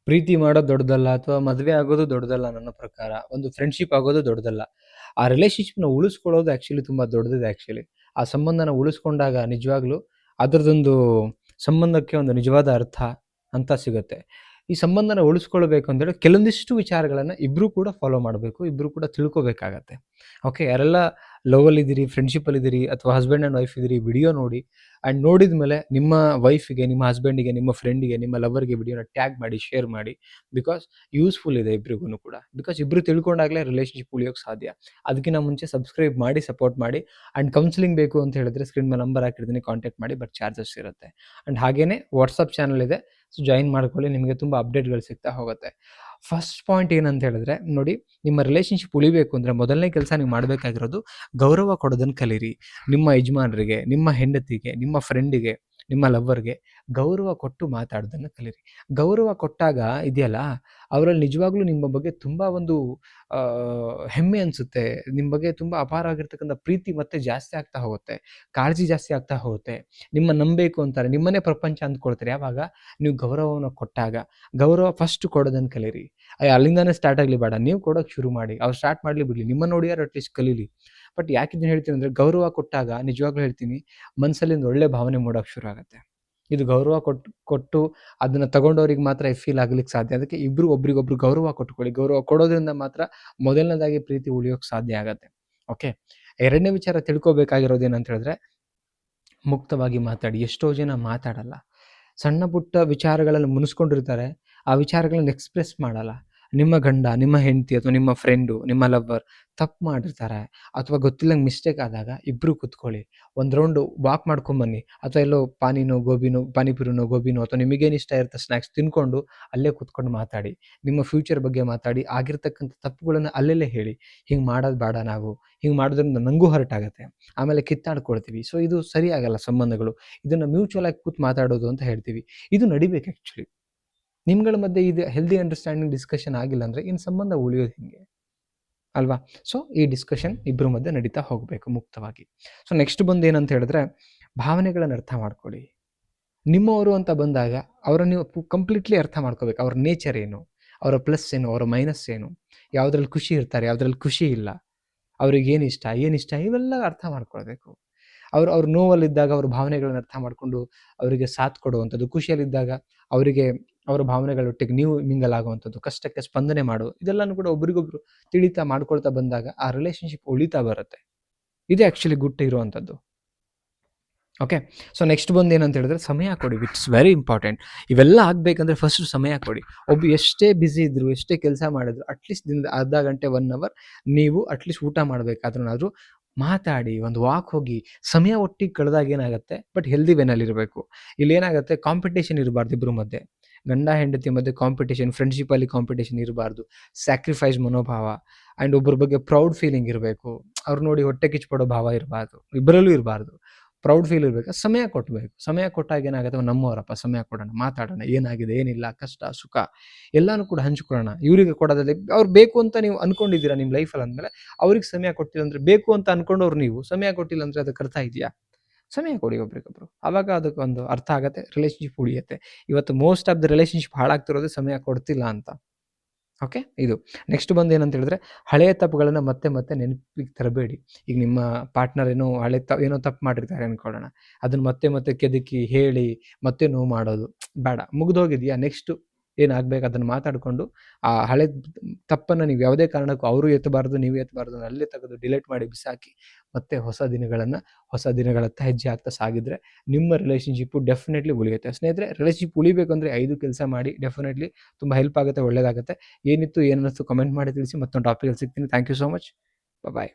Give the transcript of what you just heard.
ಪ್ರೀತಿ ಮಾಡೋದು ದೊಡ್ಡದಲ್ಲ ಅಥವಾ ಮದುವೆ ಆಗೋದು ದೊಡ್ಡದಲ್ಲ ನನ್ನ ಪ್ರಕಾರ. ಒಂದು ಫ್ರೆಂಡ್‌ಶಿಪ್ ಆಗೋದು ದೊಡ್ಡದಲ್ಲ. ಆ ರಿಲೇಶನ್‌ಶಿಪ್‌ನ ಉಳಿಸ್ಕೊಳ್ಳೋದು ಆ್ಯಕ್ಚುಲಿ ತುಂಬ ದೊಡ್ಡದಿದೆ ಆ್ಯಕ್ಚುಲಿ. ಆ ಸಂಬಂಧನ ಉಳಿಸ್ಕೊಂಡಾಗ ನಿಜವಾಗ್ಲೂ ಅದರದೊಂದು ಸಂಬಂಧಕ್ಕೆ ಒಂದು ನಿಜವಾದ ಅರ್ಥ ಅಂತ ಸಿಗುತ್ತೆ. ಈ ಸಂಬಂಧನ ಉಳಿಸ್ಕೊಳ್ಬೇಕು ಅಂದೇಳಿ ಕೆಲವೊಂದಿಷ್ಟು ವಿಚಾರಗಳನ್ನ ಇಬ್ರೂ ಕೂಡ ಫಾಲೋ ಮಾಡಬೇಕು. ಇಬ್ರೂ ಕೂಡ ತಿಳ್ಕೋಬೇಕಾಗತ್ತೆ. ಓಕೆ. ಯಾರೆಲ್ಲ ಲವಲ್ಲಿದ್ದೀರಿ, ಫ್ರೆಂಡ್‌ಶಿಪ್ಪಲ್ಲಿದ್ದೀರಿ ಅಥವಾ ಹಸ್ಬೆಂಡ್ ಆ್ಯಂಡ್ ವೈಫ್ ಇದ್ದೀರಿ, ವಿಡಿಯೋ ನೋಡಿ. ಆ್ಯಂಡ್ ನೋಡಿದ ಮೇಲೆ ನಿಮ್ಮ ವೈಫಿಗೆ, ನಿಮ್ಮ ಹಸ್ಬೆಂಡಿಗೆ, ನಿಮ್ಮ ಫ್ರೆಂಡಿಗೆ, ನಿಮ್ಮ ಲವರ್‌ಗೆ ವಿಡಿಯೋನ ಟ್ಯಾಗ್ ಮಾಡಿ, ಶೇರ್ ಮಾಡಿ. ಬಿಕಾಸ್ ಯೂಸ್‌ಫುಲ್ ಇದೆ ಇಬ್ರಿಗೂನು ಕೂಡ. ಬಿಕಾಸ್ ಇಬ್ರು ತಿಳ್ಕೊಂಡಾಗಲೇ ರಿಲೇಶನ್‌ಶಿಪ್ ಉಳಿಯೋಕ್ಕೆ ಸಾಧ್ಯ. ಅದಕ್ಕಿಂತ ಮುಂಚೆ ಸಬ್ಸ್ಕ್ರೈಬ್ ಮಾಡಿ, ಸಪೋರ್ಟ್ ಮಾಡಿ. ಆ್ಯಂಡ್ ಕೌನ್ಸೆಲಿಂಗ್ ಬೇಕು ಅಂತ ಹೇಳಿದ್ರೆ ಸ್ಕ್ರೀನ್ ಮೇಲೆ ನಂಬರ್ ಹಾಕಿರ್ತೀನಿ, ಕಾಂಟ್ಯಾಕ್ಟ್ ಮಾಡಿ. ಬಟ್ ಚಾರ್ಜಸ್ ಇರುತ್ತೆ. ಆ್ಯಂಡ್ ಹಾಗೇನೇ ವಾಟ್ಸಪ್ ಚಾನಲ್ ಇದೆ. ಸೊ ಜಾಯಿನ್ ಮಾಡ್ಕೊಳ್ಳಿ. ನಿಮಗೆ ತುಂಬ ಅಪ್ಡೇಟ್‌ಗಳು ಸಿಗ್ತಾ ಹೋಗುತ್ತೆ. ಫಸ್ಟ್ ಪಾಯಿಂಟ್ ಏನಂತ ಹೇಳಿದ್ರೆ ನೋಡಿ, ನಿಮ್ಮ ರಿಲೇಶನ್‌ಶಿಪ್ ಉಳಿಬೇಕು ಅಂದರೆ ಮೊದಲನೇ ಕೆಲಸ ನೀವು ಮಾಡಬೇಕಾಗಿರೋದು ಗೌರವ ಕೊಡೋದನ್ನು ಕಲೀರಿ. ನಿಮ್ಮ ಯಜಮಾನರಿಗೆ, ನಿಮ್ಮ ಹೆಂಡತಿಗೆ, ನಿಮ್ಮ ಫ್ರೆಂಡಿಗೆ, ನಿಮ್ಮ ಲವ್ವರ್‌ಗೆ ಗೌರವ ಕೊಟ್ಟು ಮಾತಾಡೋದನ್ನು ಕಲೀರಿ. ಗೌರವ ಕೊಟ್ಟಾಗ ಇದೆಯಲ್ಲ, ಅವರಲ್ಲಿ ನಿಜವಾಗ್ಲೂ ನಿಮ್ಮ ಬಗ್ಗೆ ತುಂಬ ಒಂದು ಹೆಮ್ಮೆ ಅನಿಸುತ್ತೆ. ನಿಮ್ಮ ಬಗ್ಗೆ ತುಂಬ ಅಪಾರವಾಗಿರ್ತಕ್ಕಂಥ ಪ್ರೀತಿ ಮತ್ತೆ ಜಾಸ್ತಿ ಆಗ್ತಾ ಹೋಗುತ್ತೆ. ಕಾಳಜಿ ಜಾಸ್ತಿ ಆಗ್ತಾ ಹೋಗುತ್ತೆ. ನಿಮ್ಮನ್ನ ನಂಬಬೇಕು ಅಂತಾರೆ. ನಿಮ್ಮನ್ನೇ ಪ್ರಪಂಚ ಅಂದ್ಕೊಳ್ತಾರೆ. ಯಾವಾಗ? ನೀವು ಗೌರವವನ್ನು ಕೊಟ್ಟಾಗ. ಗೌರವ ಫಸ್ಟ್ ಕೊಡೋದನ್ನು ಕಲೀರಿ. ಅಲ್ಲಿಂದಾನೇ ಸ್ಟಾರ್ಟ್ ಆಗಲಿ ಬೇಡ. ನೀವು ಕೊಡೋಕ್ಕೆ ಶುರು ಮಾಡಿ. ಅವ್ರು ಸ್ಟಾರ್ಟ್ ಮಾಡಲಿ ಬಿಡಲಿ. ನಿಮ್ಮನ್ನು ನೋಡಿಯಾರು ಅಟ್ಲೀಸ್ಟ್ ಕಲೀಲಿ. ಬಟ್ ಯಾಕೆ ಇದನ್ನ ಹೇಳ್ತೀನಿ ಅಂದರೆ, ಗೌರವ ಕೊಟ್ಟಾಗ ನಿಜವಾಗ್ಲೂ ಹೇಳ್ತೀನಿ, ಮನಸ್ಸಲ್ಲಿ ಒಂದು ಒಳ್ಳೆ ಭಾವನೆ ಮೂಡೋಕ್ಕೆ ಶುರು ಆಗುತ್ತೆ. ಇದು ಗೌರವ ಕೊಟ್ಟು ಅದನ್ನ ತಗೊಂಡವ್ರಿಗೆ ಮಾತ್ರ ಫೀಲ್ ಆಗ್ಲಿಕ್ಕೆ ಸಾಧ್ಯ. ಅದಕ್ಕೆ ಇಬ್ರು ಒಬ್ರಿಗೊಬ್ರು ಗೌರವ ಕೊಟ್ಕೊಳ್ಳಿ. ಗೌರವ ಕೊಡೋದ್ರಿಂದ ಮಾತ್ರ ಮೊದಲನೇದಾಗಿ ಪ್ರೀತಿ ಉಳಿಯೋಕ್ಕೆ ಸಾಧ್ಯ ಆಗತ್ತೆ. ಓಕೆ. ಎರಡನೇ ವಿಚಾರ ತಿಳ್ಕೊಬೇಕಾಗಿರೋದು ಏನಂತ ಹೇಳಿದ್ರೆ, ಮುಕ್ತವಾಗಿ ಮಾತಾಡಿ. ಎಷ್ಟೋ ಜನ ಮಾತಾಡಲ್ಲ. ಸಣ್ಣ ಪುಟ್ಟ ವಿಚಾರಗಳನ್ನು ಮುನಿಸ್ಕೊಂಡಿರ್ತಾರೆ. ಆ ವಿಚಾರಗಳನ್ನ ಎಕ್ಸ್‌ಪ್ರೆಸ್ ಮಾಡಲ್ಲ. ನಿಮ್ಮ ಗಂಡ, ನಿಮ್ಮ ಹೆಂಡತಿ ಅಥವಾ ನಿಮ್ಮ ಫ್ರೆಂಡು, ನಿಮ್ಮ ಲವ್ವರ್ ತಪ್ಪು ಮಾಡಿರ್ತಾರೆ ಅಥವಾ ಗೊತ್ತಿಲ್ಲಂಗೆ ಮಿಸ್ಟೇಕ್ ಆದಾಗ ಇಬ್ಬರು ಕೂತ್ಕೊಳ್ಳಿ. ಒಂದು ರೌಂಡು ವಾಕ್ ಮಾಡ್ಕೊಂಬನ್ನಿ ಅಥವಾ ಎಲ್ಲೋ ಪಾನಿಪುರಿನೋ, ಗೋಬಿನೋ ಅಥವಾ ನಿಮಗೇನು ಇಷ್ಟ ಇರುತ್ತೆ ಸ್ನ್ಯಾಕ್ಸ್ ತಿಂದ್ಕೊಂಡು ಅಲ್ಲೇ ಕೂತ್ಕೊಂಡು ಮಾತಾಡಿ. ನಿಮ್ಮ ಫ್ಯೂಚರ್ ಬಗ್ಗೆ ಮಾತಾಡಿ. ಆಗಿರ್ತಕ್ಕಂಥ ತಪ್ಪುಗಳನ್ನು ಅಲ್ಲಲ್ಲೇ ಹೇಳಿ. ಹಿಂಗೆ ಮಾಡೋದು ಬೇಡ ನಾವು. ಹಿಂಗೆ ಮಾಡೋದ್ರಿಂದ ನನಗೂ ಹರ್ಟ್ ಆಗುತ್ತೆ. ಆಮೇಲೆ ಕಿತ್ತಾಡ್ಕೊಳ್ತೀವಿ. ಸೊ ಇದು ಸರಿ ಆಗಲ್ಲ ಸಂಬಂಧಗಳು. ಇದನ್ನು ಮ್ಯೂಚುವಲ್ ಆಗಿ ಕೂತು ಮಾತಾಡೋದು ಅಂತ ಹೇಳ್ತೀವಿ. ಇದು ನಡಿಬೇಕು ಆ್ಯಕ್ಚುಲಿ. ನಿಮ್ಗಳ ಮಧ್ಯೆ ಇದು ಹೆಲ್ದಿ ಅಂಡರ್‌ಸ್ಟ್ಯಾಂಡಿಂಗ್ ಡಿಸ್ಕಷನ್ ಆಗಿಲ್ಲ ಅಂದರೆ ಇನ್ನು ಸಂಬಂಧ ಉಳಿಯೋದು ಹೆಂಗೆ? ಅಲ್ವಾ? ಸೊ ಈ ಡಿಸ್ಕಷನ್ ಇಬ್ಬರ ಮಧ್ಯೆ ನಡೀತಾ ಹೋಗಬೇಕು ಮುಕ್ತವಾಗಿ. ಸೊ ನೆಕ್ಸ್ಟ್ ಬಂದು ಏನಂತ ಹೇಳಿದ್ರೆ, ಭಾವನೆಗಳನ್ನು ಅರ್ಥ ಮಾಡ್ಕೊಳ್ಳಿ. ನಿಮ್ಮವರು ಅಂತ ಬಂದಾಗ ಅವರನ್ನ ನೀವು ಕಂಪ್ಲೀಟ್ಲಿ ಅರ್ಥ ಮಾಡ್ಕೋಬೇಕು. ಅವ್ರ ನೇಚರ್ ಏನು? ಅವರ ಪ್ಲಸ್ ಏನು? ಅವರ ಮೈನಸ್ ಏನು? ಯಾವುದ್ರಲ್ಲಿ ಖುಷಿ ಇರ್ತಾರೆ? ಯಾವುದ್ರಲ್ಲಿ ಖುಷಿ ಇಲ್ಲ? ಅವ್ರಿಗೇನು ಇಷ್ಟ? ಏನಿಷ್ಟ? ಇವೆಲ್ಲ ಅರ್ಥ ಮಾಡ್ಕೊಳ್ಬೇಕು. ಅವ್ರು ನೋವಲ್ಲಿದ್ದಾಗ ಅವ್ರ ಭಾವನೆಗಳನ್ನ ಅರ್ಥ ಮಾಡಿಕೊಂಡು ಅವರಿಗೆ ಸಾಥ್ ಕೊಡುವಂಥದ್ದು, ಖುಷಿಯಲ್ಲಿದ್ದಾಗ ಅವರಿಗೆ ಅವರ ಭಾವನೆಗಳೊಟ್ಟಿಗೆ ನೀವು ಮಿಂಗಲ್ ಆಗುವಂಥದ್ದು, ಕಷ್ಟಕ್ಕೆ ಸ್ಪಂದನೆ ಮಾಡೋದು, ಇದೆಲ್ಲನೂ ಕೂಡ ಒಬ್ರಿಗೊಬ್ರು ತಿಳಿತಾ ಮಾಡ್ಕೊಳ್ತಾ ಬಂದಾಗ ಆ ರಿಲೇಶನ್‌ಶಿಪ್ ಉಳಿತಾ ಬರುತ್ತೆ. ಇದೇ ಆ್ಯಕ್ಚುಲಿ ಗುಟ್ಟು ಇರುವಂಥದ್ದು. ಓಕೆ. ಸೊ ನೆಕ್ಸ್ಟ್ ಬಂದು ಏನಂತ ಹೇಳಿದ್ರೆ, ಸಮಯ ಕೊಡಿ. It's very important. ಇವೆಲ್ಲ ಆಗಬೇಕಂದ್ರೆ ಫಸ್ಟ್ ಸಮಯ ಕೊಡಿ. ಎಷ್ಟೇ ಬ್ಯುಸಿ ಇದ್ರು, ಎಷ್ಟೇ ಕೆಲಸ ಮಾಡಿದ್ರು, ಅಟ್ಲೀಸ್ಟ್ ದಿನದ ಅರ್ಧ ಗಂಟೆ, 1 ಅವರ್ ನೀವು ಅಟ್ಲೀಸ್ಟ್ ಊಟ ಮಾಡಬೇಕಾದ್ರೂ ಮಾತಾಡಿ, ಒಂದು ವಾಕ್ ಹೋಗಿ. ಸಮಯ ಒಟ್ಟಿಗೆ ಕಳೆದಾಗ ಏನಾಗುತ್ತೆ, ಬಟ್ ಹೆಲ್ದಿ ವೇನಲ್ಲಿರಬೇಕು. ಇಲ್ಲೇನಾಗುತ್ತೆ, ಕಾಂಪಿಟೇಷನ್ ಇರಬಾರ್ದು ಇಬ್ಬರ ಮಧ್ಯೆ. ಗಂಡ ಹೆಂಡತಿ ಮಧ್ಯೆ ಕಾಂಪಿಟೇಷನ್, ಫ್ರೆಂಡ್ಶಿಪ್ಪಲ್ಲಿ ಕಾಂಪಿಟೇಷನ್ ಇರಬಾರ್ದು. ಸ್ಯಾಕ್ರಿಫೈಸ್ ಮನೋಭಾವ ಆ್ಯಂಡ್ ಒಬ್ಬರ ಬಗ್ಗೆ ಪ್ರೌಡ್ ಫೀಲಿಂಗ್ ಇರಬೇಕು. ಅವ್ರು ನೋಡಿ ಹೊಟ್ಟೆ ಕಿಚ್ಚುಪಡೋ ಭಾವ ಇರಬಾರ್ದು. ಇಬ್ಬರಲ್ಲೂ ಇರಬಾರ್ದು. ಪ್ರೌಡ್ ಫೀಲ್ ಇರಬೇಕು. ಸಮಯ ಕೊಟ್ಟಬೇಕು. ಸಮಯ ಕೊಟ್ಟಾಗ ಏನಾಗುತ್ತೆ, ನಮ್ಮವರಪ್ಪ ಸಮಯ ಕೊಡೋಣ, ಮಾತಾಡೋಣ, ಏನಾಗಿದೆ, ಏನಿಲ್ಲ, ಕಷ್ಟ, ಸುಖ ಎಲ್ಲನೂ ಕೂಡ ಹಂಚ್ಕೊಳ್ಳೋಣ. ಇವರಿಗೆ ಕೊಡೋದಲ್ಲಿ ಅವ್ರು ಬೇಕು ಅಂತ ನೀವು ಅನ್ಕೊಂಡಿದ್ದೀರಾ ನಿಮ್ಮ ಲೈಫಲ್ಲಿ ಅಂದಮೇಲೆ, ಅವ್ರಿಗೆ ಸಮಯ ಕೊಟ್ಟಿಲ್ಲ ಅಂದರೆ, ಬೇಕು ಅಂತ ಅನ್ಕೊಂಡವ್ರು ನೀವು ಸಮಯ ಕೊಟ್ಟಿಲ್ಲ ಅಂದರೆ ಅದಕ್ಕೆ ಅರ್ಥ ಇದೆಯಾ? ಸಮಯ ಕೊಡಿ ಒಬ್ರಿಗೊಬ್ರು. ಆವಾಗ ಅದಕ್ಕೊಂದು ಅರ್ಥ ಆಗುತ್ತೆ, ರಿಲೇಶನ್‌ಶಿಪ್ ಉಳಿಯುತ್ತೆ. ಇವತ್ತು ಮೋಸ್ಟ್ ಆಫ್ ದ ರಿಲೇಶನ್‌ಶಿಪ್ ಹಾಳಾಗ್ತಿರೋದೇ ಸಮಯ ಕೊಡ್ತಿಲ್ಲ ಅಂತ. ಓಕೆ. ಇದು ನೆಕ್ಸ್ಟ್ ಬಂದು ಏನಂತ ಹೇಳಿದ್ರೆ, ಹಳೆಯ ತಪ್ಪುಗಳನ್ನ ಮತ್ತೆ ಮತ್ತೆ ನೆನಪಿಗೆ ತರಬೇಡಿ. ಈಗ ನಿಮ್ಮ ಪಾರ್ಟ್ನರ್ ಏನೋ ತಪ್ಪು ಮಾಡಿರ್ತಾರೆ ಅನ್ಕೊಳ್ಳೋಣ. ಅದನ್ನ ಮತ್ತೆ ಮತ್ತೆ ಕೆದಕಿ ಹೇಳಿ ಮತ್ತೆ ನೋವು ಮಾಡೋದು ಬೇಡ. ಮುಗಿದೋಗಿದೆಯಾ, ನೆಕ್ಸ್ಟ್ ಏನಾಗಬೇಕು ಅದನ್ನು ಮಾತಾಡಿಕೊಂಡು ಆ ಹಳೆ ತಪ್ಪನ್ನು ನೀವು ಯಾವುದೇ ಕಾರಣಕ್ಕೂ ಅವರು ಎತ್ತಬಾರ್ದು, ನೀವು ಎತ್ತಬಾರ್ದು, ಅಲ್ಲೇ ತೆಗೆದು ಡಿಲೀಟ್ ಮಾಡಿ ಬಿಸಾಕಿ ಮತ್ತೆ ಹೊಸ ದಿನಗಳತ್ತ ಹೆಜ್ಜೆ ಆಗ್ತಾ ಸಾಗಿದ್ರೆ ನಿಮ್ಮ ರಿಲೇಶನ್‌ಶಿಪ್ಪು ಡೆಫಿನೆಟ್ಲಿ ಉಳಿಯುತ್ತೆ. ಸ್ನೇಹಿತರೆ, ರಿಲೇಶನ್‌ಶಿಪ್ ಉಳಿಬೇಕು ಅಂದರೆ 5 ಕೆಲಸ ಮಾಡಿ. ಡೆಫಿನೆಟ್ಲಿ ತುಂಬ ಹೆಲ್ಪ್ ಆಗುತ್ತೆ, ಒಳ್ಳೆಯದಾಗುತ್ತೆ. ಏನಿತ್ತು ಏನನ್ನಿಸ್ತು ಕಮೆಂಟ್ ಮಾಡಿ ತಿಳಿಸಿ. ಮತ್ತೊಂದು ಟಾಪಿಕಲ್ಲಿ ಸಿಗ್ತೀನಿ. Thank you so much. Bye.